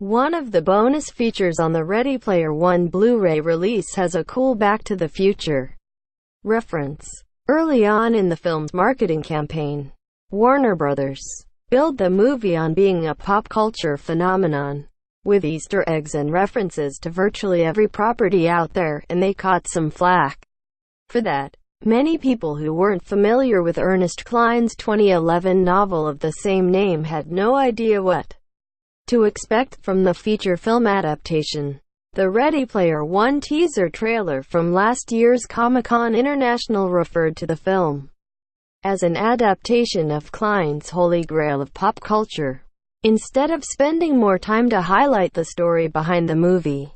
One of the bonus features on the Ready Player One Blu-ray release has a cool Back to the Future reference. Early on in the film's marketing campaign, Warner Brothers billed the movie on being a pop culture phenomenon, with Easter eggs and references to virtually every property out there, and they caught some flack for that. Many people who weren't familiar with Ernest Cline's 2011 novel of the same name had no idea what to expect from the feature film adaptation. The Ready Player One teaser trailer from last year's Comic-Con International referred to the film as an adaptation of Cline's holy grail of pop culture, instead of spending more time to highlight the story behind the movie,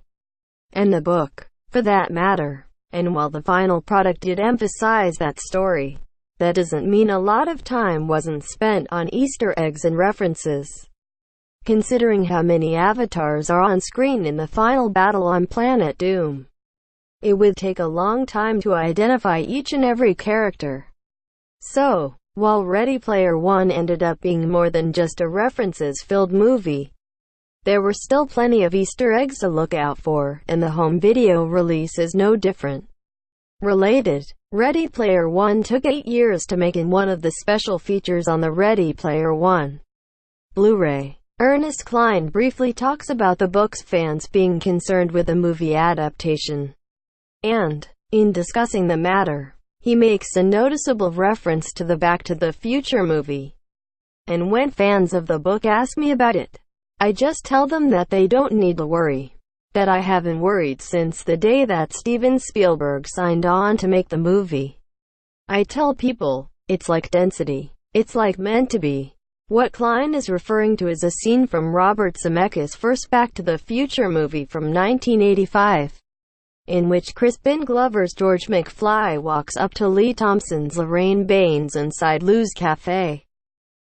and the book, for that matter. And while the final product did emphasize that story, that doesn't mean a lot of time wasn't spent on Easter eggs and references. Considering how many avatars are on screen in the final battle on Planet Doom, it would take a long time to identify each and every character. So, while Ready Player One ended up being more than just a references-filled movie, there were still plenty of Easter eggs to look out for, and the home video release is no different. Related, Ready Player One took 8 years to make, and one of the special features on the Ready Player One Blu-ray, Ernest Cline briefly talks about the book's fans being concerned with the movie adaptation. And, in discussing the matter, he makes a noticeable reference to the Back to the Future movie. And when fans of the book ask me about it, I just tell them that they don't need to worry. That I haven't worried since the day that Steven Spielberg signed on to make the movie. I tell people, it's like density. It's like meant to be. What Cline is referring to is a scene from Robert Zemeckis' first Back to the Future movie from 1985, in which Crispin Glovers George McFly walks up to Lea Thompsons Lorraine Baines inside Lou's cafe,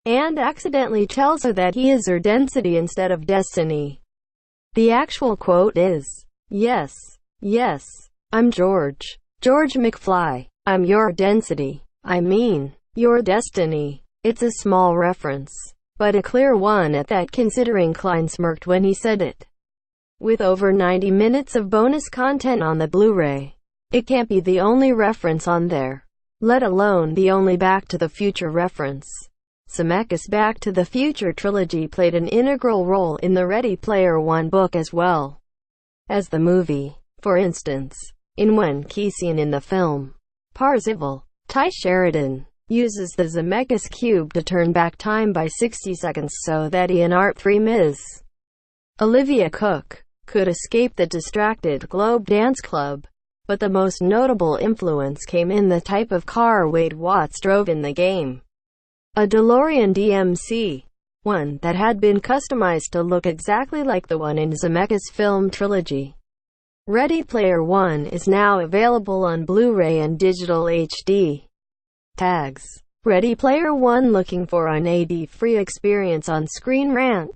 and accidentally tells her that he is her density instead of destiny. The actual quote is, "Yes, yes, I'm George McFly. I'm your density. I mean, your destiny." It's a small reference, but a clear one at that, considering Cline smirked when he said it. With over 90 minutes of bonus content on the Blu-ray, it can't be the only reference on there, let alone the only Back to the Future reference. Zemeckis' Back to the Future trilogy played an integral role in the Ready Player One book as well as the movie. For instance, in one key scene in the film, Parzival, Tye Sheridan uses the Zemeckis Cube to turn back time by 60 seconds so that he and Art 3 Ms. Olivia Cooke could escape the distracted Globe Dance Club. But the most notable influence came in the type of car Wade Watts drove in the game. A DeLorean DMC, one that had been customized to look exactly like the one in Zemeckis' film trilogy. Ready Player One is now available on Blu-ray and digital HD. Tags: Ready Player One, looking for an AD-free experience on ScreenRant.